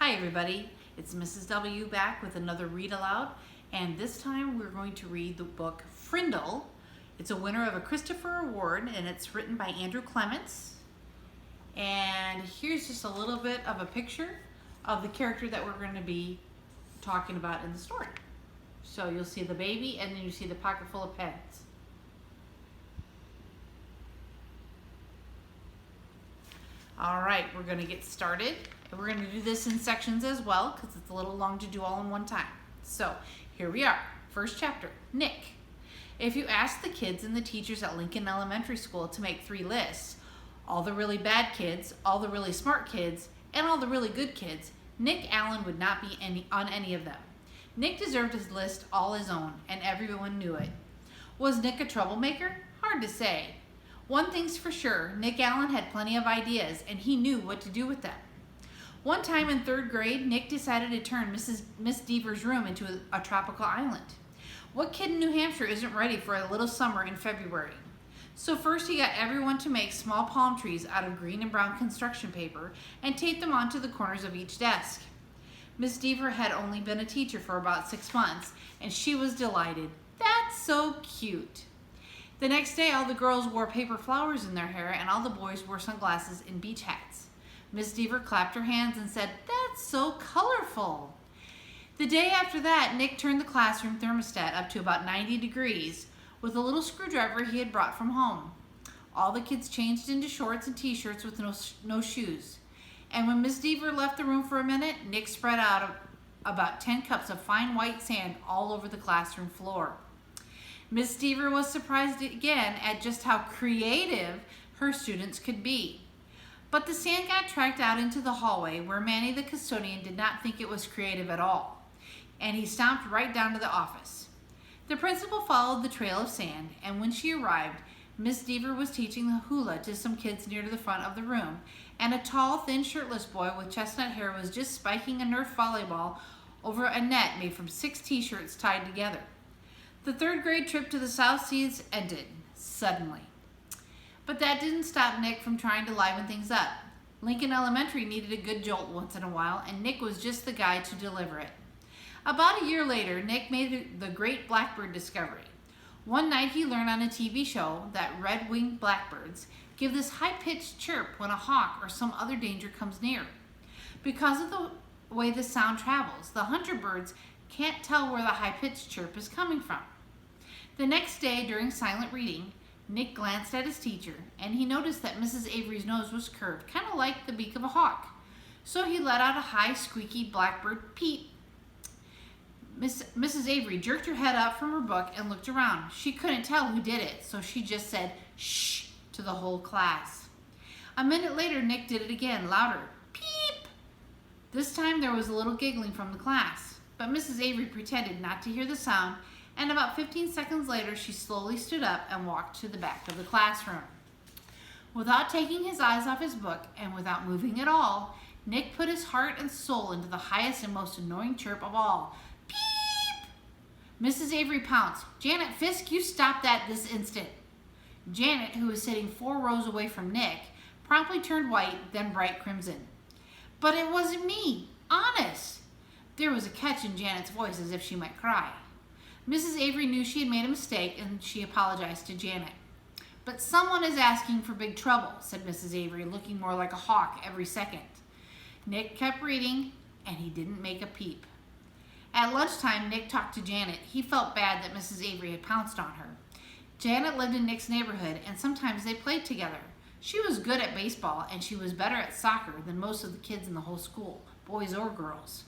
Hi everybody, it's Mrs. W back with another read aloud, and this time we're going to read the book Frindle. It's a winner of a Christopher Award and it's written by Andrew Clements. And here's just a little bit of a picture of the character that we're going to be talking about in the story. So you'll see the baby and then you see the pocket full of pens. All right, we're going to get started. And we're going to do this in sections as well because it's a little long to do all in one time. So here we are. First chapter, Nick. If you ask the kids and the teachers at Lincoln Elementary School to make 3 lists, all the really bad kids, all the really smart kids, and all the really good kids, Nick Allen would not be on any of them. Nick deserved his list all his own, and everyone knew it. Was Nick a troublemaker? Hard to say. One thing's for sure, Nick Allen had plenty of ideas, and he knew what to do with them. One time in 3rd grade, Nick decided to turn Miss Deaver's room into a tropical island. What kid in New Hampshire isn't ready for a little summer in February? So first he got everyone to make small palm trees out of green and brown construction paper and taped them onto the corners of each desk. Miss Deaver had only been a teacher for about 6 months, and she was delighted. That's so cute. The next day, all the girls wore paper flowers in their hair and all the boys wore sunglasses and beach hats. Miss Deaver clapped her hands and said, "That's so colorful." The day after that, Nick turned the classroom thermostat up to about 90 degrees with a little screwdriver he had brought from home. All the kids changed into shorts and t-shirts with no shoes. And when Miss Deaver left the room for a minute, Nick spread out about 10 cups of fine white sand all over the classroom floor. Miss Deaver was surprised again at just how creative her students could be. But the sand got tracked out into the hallway where Manny the custodian did not think it was creative at all, and he stomped right down to the office. The principal followed the trail of sand, and when she arrived, Miss Deaver was teaching the hula to some kids near to the front of the room, and a tall, thin, shirtless boy with chestnut hair was just spiking a Nerf volleyball over a net made from 6 t-shirts tied together. The 3rd grade trip to the South Seas ended, suddenly. But that didn't stop Nick from trying to liven things up. Lincoln Elementary needed a good jolt once in a while, and Nick was just the guy to deliver it. About a year later, Nick made the great blackbird discovery. One night he learned on a TV show that red-winged blackbirds give this high-pitched chirp when a hawk or some other danger comes near. Because of the way the sound travels, the hunter birds can't tell where the high-pitched chirp is coming from. The next day, during silent reading, Nick glanced at his teacher, and he noticed that Mrs. Avery's nose was curved, kind of like the beak of a hawk. So he let out a high, squeaky blackbird peep. Mrs. Avery jerked her head up from her book and looked around. She couldn't tell who did it, so she just said, "Shh," to the whole class. A minute later, Nick did it again, louder, "Peep." This time there was a little giggling from the class, but Mrs. Avery pretended not to hear the sound, and about 15 seconds later, she slowly stood up and walked to the back of the classroom. Without taking his eyes off his book and without moving at all, Nick put his heart and soul into the highest and most annoying chirp of all, "Peep." Mrs. Avery pounced. "Janet Fisk, you stop that this instant." Janet, who was sitting 4 rows away from Nick, promptly turned white, then bright crimson. "But it wasn't me, honest." There was a catch in Janet's voice as if she might cry. Mrs. Avery knew she had made a mistake and she apologized to Janet. "But someone is asking for big trouble," said Mrs. Avery, looking more like a hawk every second. Nick kept reading and he didn't make a peep. At lunchtime, Nick talked to Janet. He felt bad that Mrs. Avery had pounced on her. Janet lived in Nick's neighborhood and sometimes they played together. She was good at baseball and she was better at soccer than most of the kids in the whole school, boys or girls.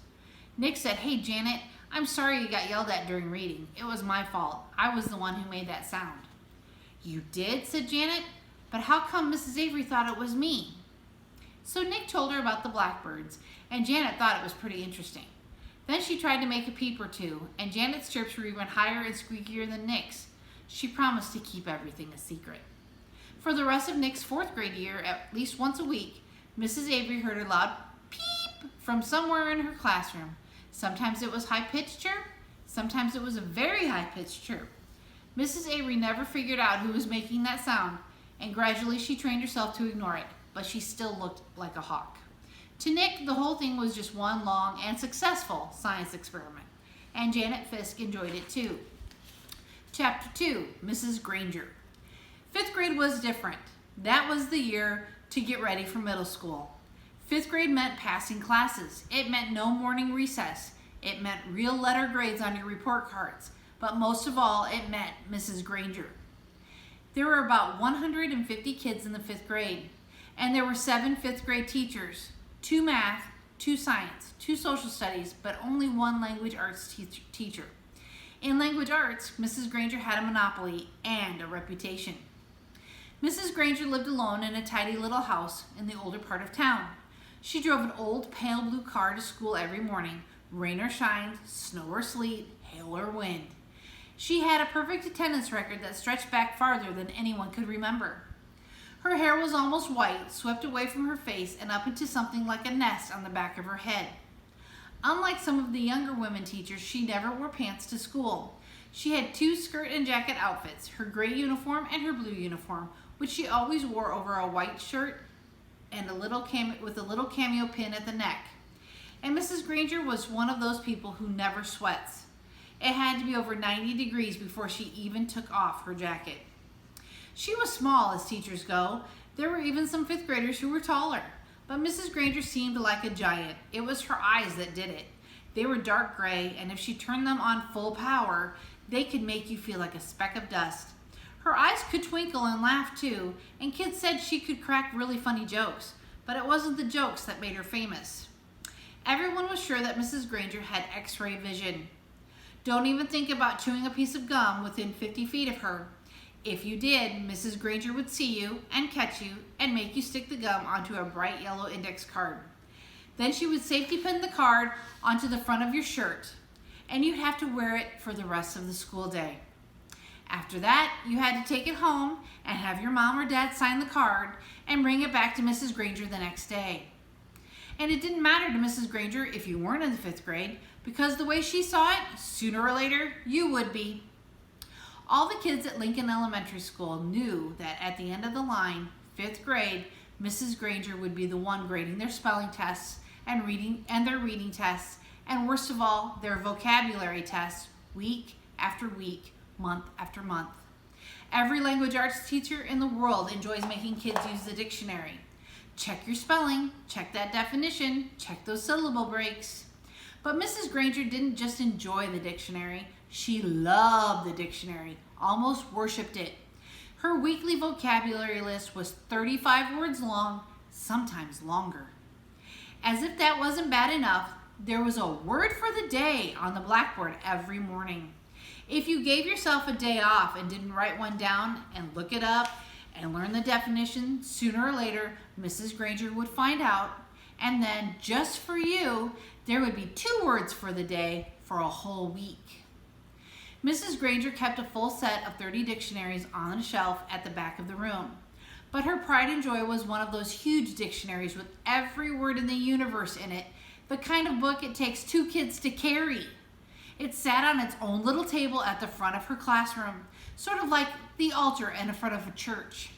Nick said, "Hey Janet, I'm sorry you got yelled at during reading. It was my fault. I was the one who made that sound." "You did?" said Janet. "But how come Mrs. Avery thought it was me?" So Nick told her about the blackbirds, and Janet thought it was pretty interesting. Then she tried to make a peep or two, and Janet's chirps were even higher and squeakier than Nick's. She promised to keep everything a secret. For the rest of Nick's 4th grade year, at least once a week, Mrs. Avery heard a loud peep from somewhere in her classroom. Sometimes it was high-pitched chirp, sometimes it was a very high-pitched chirp. Mrs. Avery never figured out who was making that sound, and gradually she trained herself to ignore it, but she still looked like a hawk. To Nick, the whole thing was just one long and successful science experiment, and Janet Fisk enjoyed it too. Chapter 2, Mrs. Granger. 5th grade was different. That was the year to get ready for middle school. 5th grade meant passing classes. It meant no morning recess. It meant real letter grades on your report cards. But most of all, it meant Mrs. Granger. There were about 150 kids in the 5th grade, and there were 7 5th grade teachers, 2 math, 2 science, 2 social studies, but only 1 language arts teacher. In language arts, Mrs. Granger had a monopoly and a reputation. Mrs. Granger lived alone in a tidy little house in the older part of town. She drove an old pale blue car to school every morning, rain or shine, snow or sleet, hail or wind. She had a perfect attendance record that stretched back farther than anyone could remember. Her hair was almost white, swept away from her face and up into something like a nest on the back of her head. Unlike some of the younger women teachers, she never wore pants to school. She had 2 skirt and jacket outfits, her gray uniform and her blue uniform, which she always wore over a white shirt and with a little cameo pin at the neck. And Mrs. Granger was one of those people who never sweats. It had to be over 90 degrees before she even took off her jacket. She was small as teachers go. There were even some 5th graders who were taller. But Mrs. Granger seemed like a giant. It was her eyes that did it. They were dark gray, and if she turned them on full power, they could make you feel like a speck of dust. Her eyes could twinkle and laugh too, and kids said she could crack really funny jokes, but it wasn't the jokes that made her famous. Everyone was sure that Mrs. Granger had X-ray vision. Don't even think about chewing a piece of gum within 50 feet of her. If you did, Mrs. Granger would see you and catch you and make you stick the gum onto a bright yellow index card. Then she would safety pin the card onto the front of your shirt, and you'd have to wear it for the rest of the school day. After that, you had to take it home and have your mom or dad sign the card and bring it back to Mrs. Granger the next day. And it didn't matter to Mrs. Granger if you weren't in the 5th grade, because the way she saw it, sooner or later, you would be. All the kids at Lincoln Elementary School knew that at the end of the line, 5th grade, Mrs. Granger would be the one grading their spelling tests and their reading tests, and worst of all, their vocabulary tests, week after week, month after month. Every language arts teacher in the world enjoys making kids use the dictionary. Check your spelling, check that definition, check those syllable breaks. But Mrs. Granger didn't just enjoy the dictionary, she loved the dictionary, almost worshipped it. Her weekly vocabulary list was 35 words long, sometimes longer. As if that wasn't bad enough, there was a word for the day on the blackboard every morning. If you gave yourself a day off and didn't write one down and look it up and learn the definition, sooner or later, Mrs. Granger would find out, and then just for you, there would be 2 words for the day for a whole week. Mrs. Granger kept a full set of 30 dictionaries on a shelf at the back of the room. But her pride and joy was one of those huge dictionaries with every word in the universe in it, the kind of book it takes 2 kids to carry. It sat on its own little table at the front of her classroom, sort of like the altar in front of a church.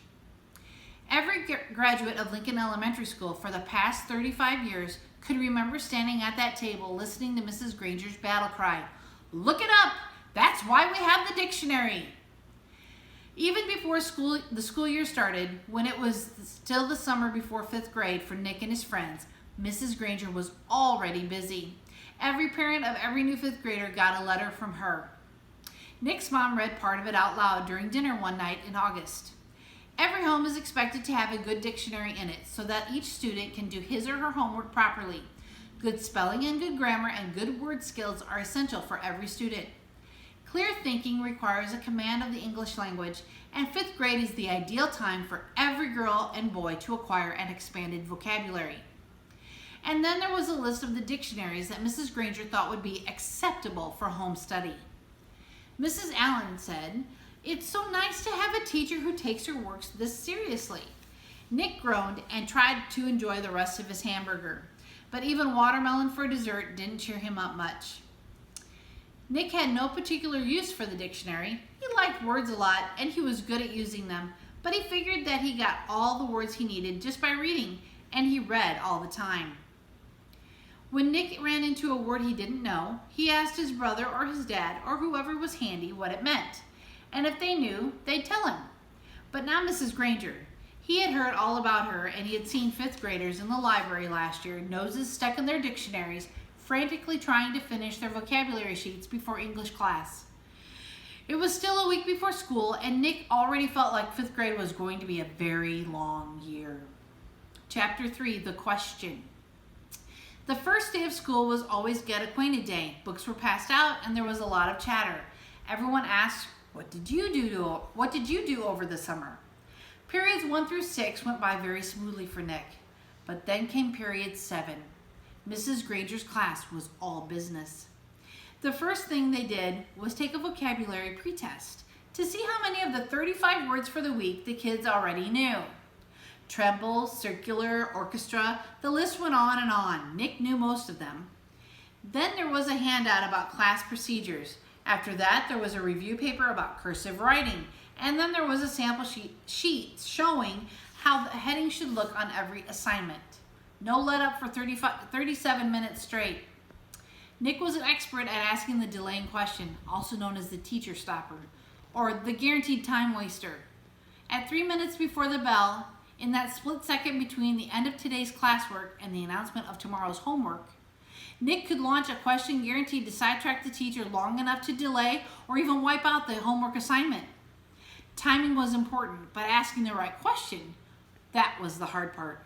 Every graduate of Lincoln Elementary School for the past 35 years could remember standing at that table listening to Mrs. Granger's battle cry, "Look it up! That's why we have the dictionary!" Even before the school year started, when it was still the summer before 5th grade for Nick and his friends, Mrs. Granger was already busy. Every parent of every new 5th grader got a letter from her. Nick's mom read part of it out loud during dinner one night in August. Every home is expected to have a good dictionary in it so that each student can do his or her homework properly. Good spelling and good grammar and good word skills are essential for every student. Clear thinking requires a command of the English language, and 5th grade is the ideal time for every girl and boy to acquire an expanded vocabulary. And then there was a list of the dictionaries that Mrs. Granger thought would be acceptable for home study. Mrs. Allen said, "It's so nice to have a teacher who takes her works this seriously." Nick groaned and tried to enjoy the rest of his hamburger, but even watermelon for dessert didn't cheer him up much. Nick had no particular use for the dictionary. He liked words a lot and he was good at using them, but he figured that he got all the words he needed just by reading, and he read all the time. When Nick ran into a word he didn't know, he asked his brother or his dad or whoever was handy what it meant. And if they knew, they'd tell him. But not Mrs. Granger. He had heard all about her, and he had seen 5th graders in the library last year, noses stuck in their dictionaries, frantically trying to finish their vocabulary sheets before English class. It was still a week before school, and Nick already felt like 5th grade was going to be a very long year. Chapter 3, The Question. The first day of school was always Get Acquainted Day. Books were passed out, and there was a lot of chatter. Everyone asked, What did you do over the summer? Periods 1 through 6 went by very smoothly for Nick, but then came period 7. Mrs. Granger's class was all business. The first thing they did was take a vocabulary pretest to see how many of the 35 words for the week the kids already knew. Treble, circular, orchestra, the list went on and on. Nick knew most of them. Then there was a handout about class procedures. After that, there was a review paper about cursive writing. And then there was a sample sheet showing how the heading should look on every assignment. No let up for 37 minutes straight. Nick was an expert at asking the delaying question, also known as the teacher stopper, or the guaranteed time waster. At 3 minutes before the bell, in that split second between the end of today's classwork and the announcement of tomorrow's homework, Nick could launch a question guaranteed to sidetrack the teacher long enough to delay or even wipe out the homework assignment. Timing was important, but asking the right question, that was the hard part.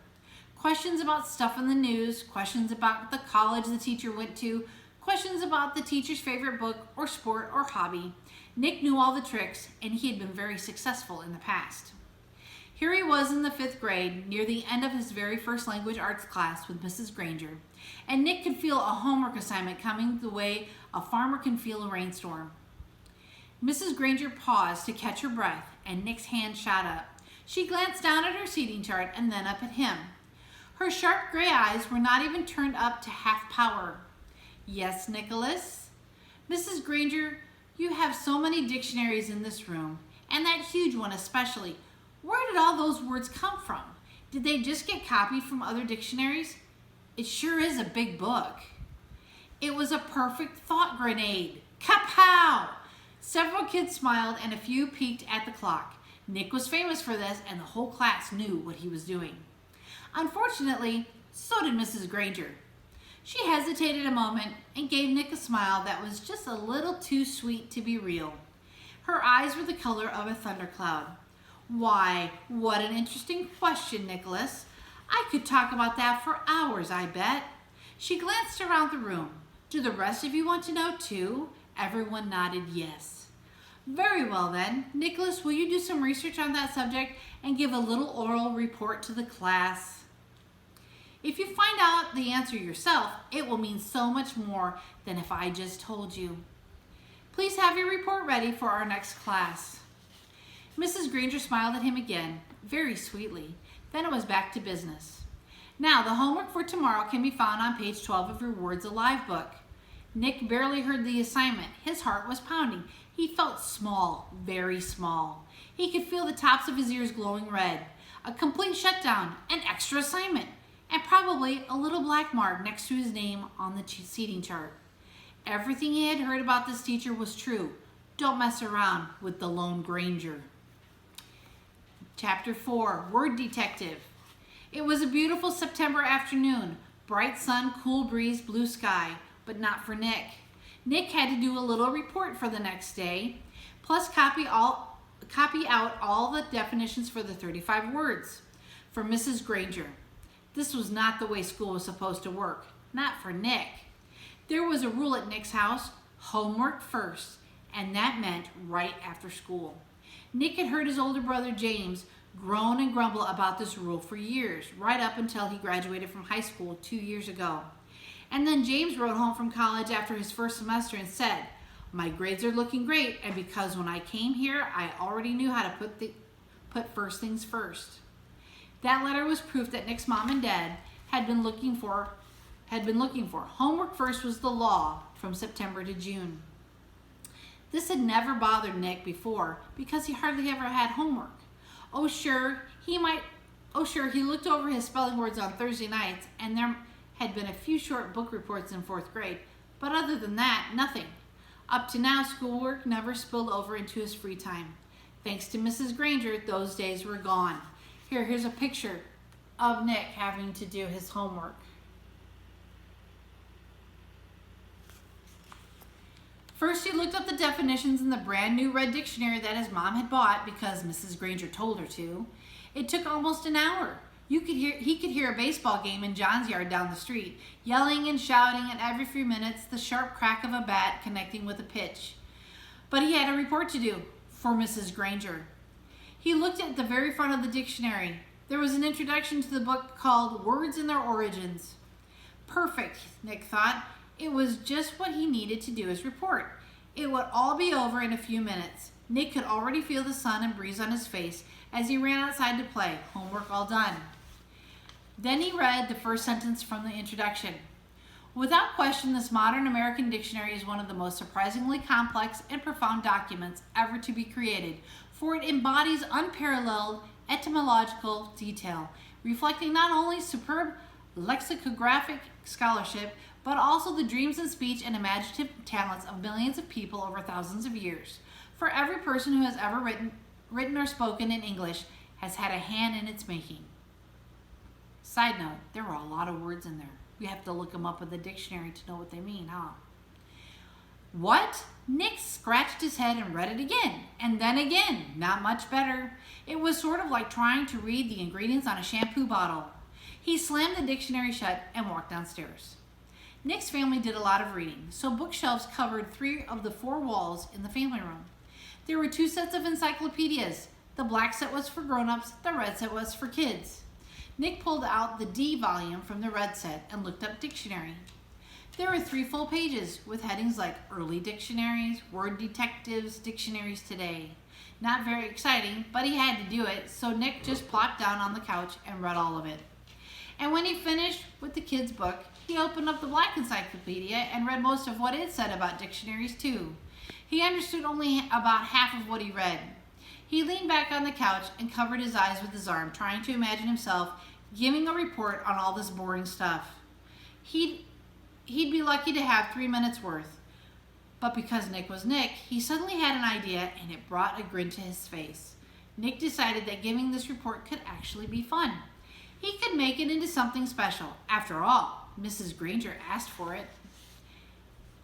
Questions about stuff in the news, questions about the college the teacher went to, questions about the teacher's favorite book or sport or hobby. Nick knew all the tricks, and he had been very successful in the past. Here he was in the 5th grade, near the end of his very first language arts class with Mrs. Granger, and Nick could feel a homework assignment coming the way a farmer can feel a rainstorm. Mrs. Granger paused to catch her breath, and Nick's hand shot up. She glanced down at her seating chart and then up at him. Her sharp gray eyes were not even turned up to half power. Yes, Nicholas? Mrs. Granger, you have so many dictionaries in this room, and that huge one especially. Where did all those words come from? Did they just get copied from other dictionaries? It sure is a big book. It was a perfect thought grenade. Kapow! Several kids smiled and a few peeked at the clock. Nick was famous for this, and the whole class knew what he was doing. Unfortunately, so did Mrs. Granger. She hesitated a moment and gave Nick a smile that was just a little too sweet to be real. Her eyes were the color of a thundercloud. Why, what an interesting question, Nicholas. I could talk about that for hours, I bet. She glanced around the room. Do the rest of you want to know too? Everyone nodded yes. Very well then. Nicholas, will you do some research on that subject and give a little oral report to the class? If you find out the answer yourself, it will mean so much more than if I just told you. Please have your report ready for our next class. Mrs. Granger smiled at him again, very sweetly. Then it was back to business. Now, the homework for tomorrow can be found on page 12 of your Words Alive book. Nick barely heard the assignment. His heart was pounding. He felt small, very small. He could feel the tops of his ears glowing red. A complete shutdown, an extra assignment, and probably a little black mark next to his name on the seating chart. Everything he had heard about this teacher was true. Don't mess around with the Lone Granger. Chapter 4, Word Detective. It was a beautiful September afternoon. Bright sun, cool breeze, blue sky, but not for Nick. Nick had to do a little report for the next day, plus copy out all the definitions for the 35 words for Mrs. Granger. This was not the way school was supposed to work, not for Nick. There was a rule at Nick's house, homework first, and that meant right after school. Nick had heard his older brother James groan and grumble about this rule for years, right up until he graduated from high school 2 years ago. And then James wrote home from college after his first semester and said, "My grades are looking great, and because when I came here, I already knew how to put first things first." That letter was proof that Nick's mom and dad had been looking for. Homework first was the law from September to June. This had never bothered Nick before because he hardly ever had homework. He looked over his spelling words on Thursday nights, and had been a few short book reports in 4th grade, but other than that, nothing. Up to now, schoolwork never spilled over into his free time. Thanks to Mrs. Granger, those days were gone. Here's a picture of Nick having to do his homework. First, he looked up the definitions in the brand new red dictionary that his mom had bought because Mrs. Granger told her to. It took almost an hour. He could hear a baseball game in John's yard down the street, yelling and shouting, and every few minutes the sharp crack of a bat connecting with a pitch. But he had a report to do for Mrs. Granger. He looked at the very front of the dictionary. There was an introduction to the book called Words and Their Origins. Perfect, Nick thought. It was just what he needed to do his report. It would all be over in a few minutes. Nick could already feel the sun and breeze on his face as he ran outside to play, homework all done. Then he read the first sentence from the introduction. Without question, this modern American dictionary is one of the most surprisingly complex and profound documents ever to be created, for it embodies unparalleled etymological detail, reflecting not only superb lexicographic scholarship, but also the dreams and speech and imaginative talents of millions of people over thousands of years. For every person who has ever written or spoken in English has had a hand in its making. Side note, there were a lot of words in there. We have to look them up in the dictionary to know what they mean, huh? What? Nick scratched his head and read it again, and then again. Not much better. It was sort of like trying to read the ingredients on a shampoo bottle. He slammed the dictionary shut and walked downstairs. Nick's family did a lot of reading, so bookshelves covered 3 of the 4 walls in the family room. There were 2 sets of encyclopedias. The black set was for grown-ups, the red set was for kids. Nick pulled out the D volume from the red set and looked up dictionary. There were 3 full pages with headings like early dictionaries, word detectives, dictionaries today. Not very exciting, but he had to do it, so Nick just plopped down on the couch and read all of it. And when he finished with the kids' book, he opened up the black encyclopedia and read most of what it said about dictionaries too. He understood only about half of what he read. He leaned back on the couch and covered his eyes with his arm, trying to imagine himself giving a report on all this boring stuff. He'd be lucky to have 3 minutes worth. But because Nick was Nick, he suddenly had an idea and it brought a grin to his face. Nick decided that giving this report could actually be fun. He could make it into something special. After all, Mrs. Granger asked for it.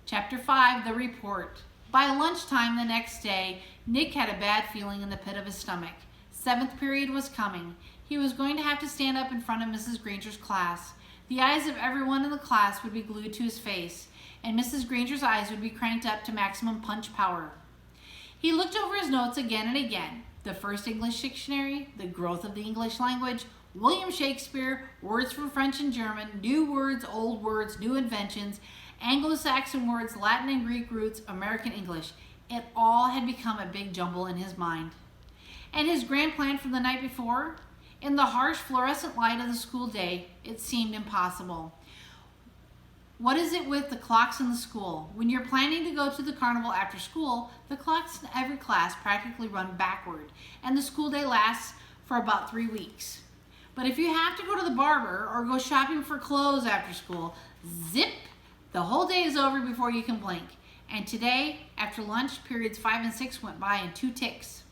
Chapter 5, The Report. By lunchtime the next day, Nick had a bad feeling in the pit of his stomach. 7th period was coming. He was going to have to stand up in front of Mrs. Granger's class. The eyes of everyone in the class would be glued to his face, and Mrs. Granger's eyes would be cranked up to maximum punch power. He looked over his notes again and again. The first English dictionary, the growth of the English language, William Shakespeare, words from French and German, new words, old words, new inventions, Anglo-Saxon words, Latin and Greek roots, American English. It all had become a big jumble in his mind. And his grand plan from the night before? In the harsh fluorescent light of the school day, it seemed impossible. What is it with the clocks in the school? When you're planning to go to the carnival after school, the clocks in every class practically run backward, and the school day lasts for about 3 weeks. But if you have to go to the barber or go shopping for clothes after school, zip, the whole day is over before you can blink. And today, after lunch, periods 5 and 6 went by in 2 ticks.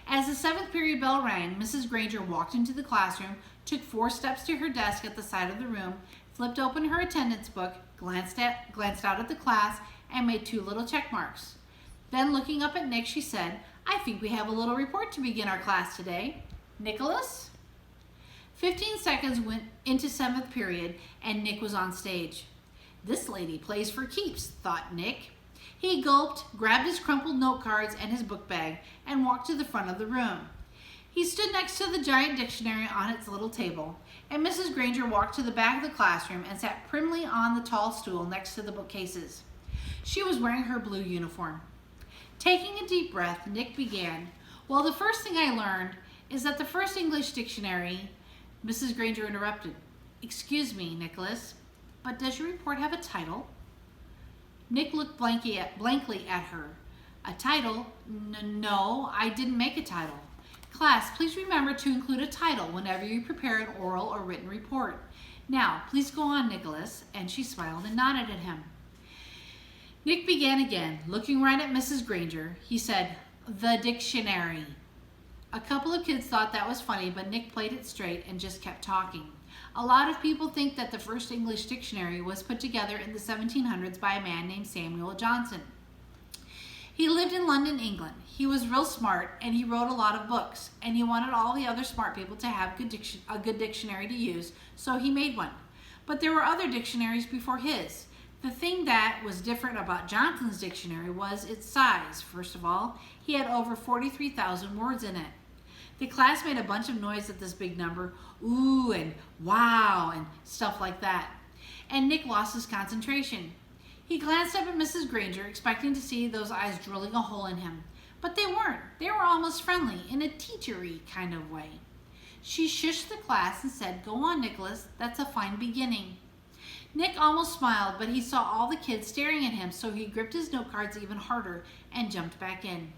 As the 7th period bell rang, Mrs. Granger walked into the classroom, took 4 steps to her desk at the side of the room, flipped open her attendance book, glanced out at the class, and made 2 little check marks. Then, looking up at Nick, she said, "I think we have a little report to begin our class today. Nicholas?" 15 seconds went into 7th period, and Nick was on stage. This lady plays for keeps, thought Nick. He gulped, grabbed his crumpled note cards and his book bag, and walked to the front of the room. He stood next to the giant dictionary on its little table, and Mrs. Granger walked to the back of the classroom and sat primly on the tall stool next to the bookcases. She was wearing her blue uniform. Taking a deep breath, Nick began, "Well, the first thing I learned is that the first English dictionary..." Mrs. Granger interrupted. "Excuse me, Nicholas, but does your report have a title?" Nick looked blankly at her. "A title? No, I didn't make a title. Class, please remember to include a title whenever you prepare an oral or written report. Now, please go on, Nicholas, and she smiled and nodded at him. Nick began again, looking right at Mrs. Granger. He said, "The dictionary." A couple of kids thought that was funny, but Nick played it straight and just kept talking. A lot of people think that the first English dictionary was put together in the 1700s by a man named Samuel Johnson. He lived in London, England. He was real smart, and he wrote a lot of books, and he wanted all the other smart people to have a good dictionary to use, so he made one. But there were other dictionaries before his. The thing that was different about Johnson's dictionary was its size. First of all, he had over 43,000 words in it. The class made a bunch of noise at this big number, ooh and wow and stuff like that. And Nick lost his concentration. He glanced up at Mrs. Granger, expecting to see those eyes drilling a hole in him. But they weren't. They were almost friendly, in a teachery kind of way. She shushed the class and said, "Go on, Nicholas, that's a fine beginning." Nick almost smiled, but he saw all the kids staring at him, so he gripped his note cards even harder and jumped back in.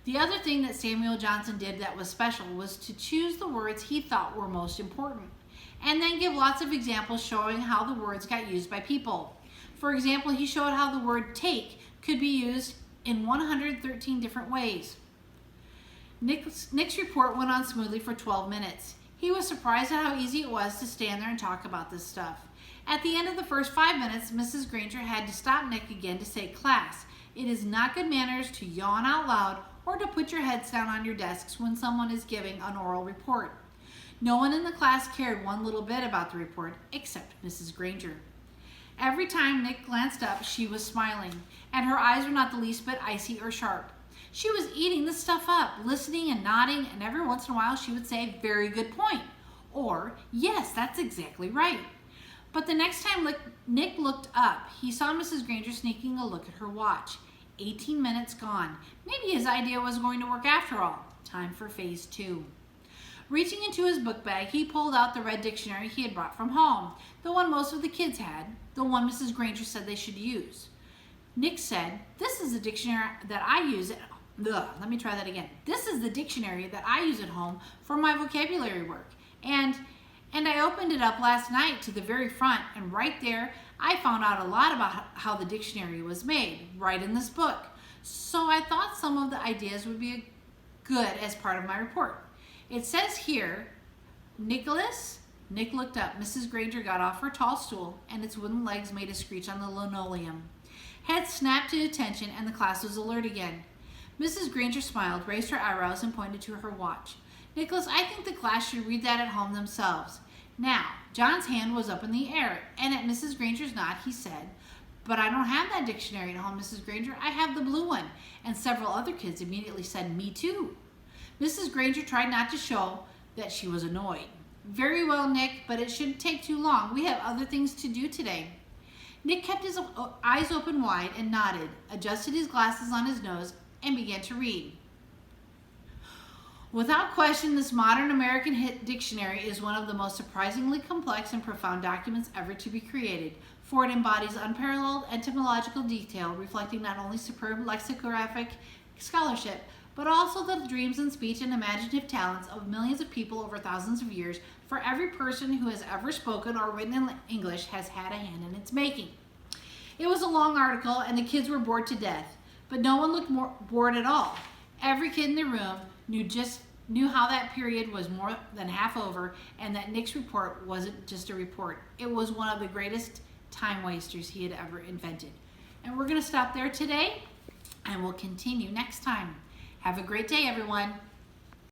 The other thing that Samuel Johnson did that was special was to choose the words he thought were most important, and then give lots of examples showing how the words got used by people. For example, he showed how the word take could be used in 113 different ways. Nick's report went on smoothly for 12 minutes. He was surprised at how easy it was to stand there and talk about this stuff. At the end of the first 5 minutes, Mrs. Granger had to stop Nick again to say, "Class, it is not good manners to yawn out loud or to put your heads down on your desks when someone is giving an oral report." No one in the class cared one little bit about the report except Mrs. Granger. Every time Nick glanced up, she was smiling, and her eyes were not the least bit icy or sharp. She was eating the stuff up, listening and nodding, and every once in a while she would say, "Very good point," or "Yes, that's exactly right." But the next time Nick looked up, he saw Mrs. Granger sneaking a look at her watch. 18 minutes gone. Maybe his idea was going to work after all. Time for phase 2. Reaching into his book bag, he pulled out the red dictionary he had brought from home, the one most of the kids had, the one Mrs. Granger said they should use. Nick said, "This is the dictionary that I use at This is the dictionary that I use at home for my vocabulary work. And I opened it up last night to the very front, and right there I found out a lot about how the dictionary was made, right in this book. So I thought some of the ideas would be good as part of my report. It says here, Nicholas." Nick looked up. Mrs. Granger got off her tall stool, and its wooden legs made a screech on the linoleum. Heads snapped to attention, and the class was alert again. Mrs. Granger smiled, raised her eyebrows, and pointed to her watch. "Nicholas, I think the class should read that at home themselves." Now, John's hand was up in the air, and at Mrs. Granger's nod, he said, "But I don't have that dictionary at home, Mrs. Granger. I have the blue one." And several other kids immediately said, "Me too." Mrs. Granger tried not to show that she was annoyed. "Very well, Nick, but it shouldn't take too long. We have other things to do today." Nick kept his eyes open wide and nodded, adjusted his glasses on his nose, and began to read. Without question, this modern American dictionary is one of the most surprisingly complex and profound documents ever to be created, for it embodies unparalleled etymological detail, reflecting not only superb lexicographic scholarship, but also the dreams and speech and imaginative talents of millions of people over thousands of years. For every person who has ever spoken or written in English has had a hand in its making. It was a long article, and the kids were bored to death, but no one looked bored at all. Every kid in the room knew how that period was more than half over, and that Nick's report wasn't just a report. It was one of the greatest time wasters he had ever invented. And we're going to stop there today, and we'll continue next time. Have a great day, everyone.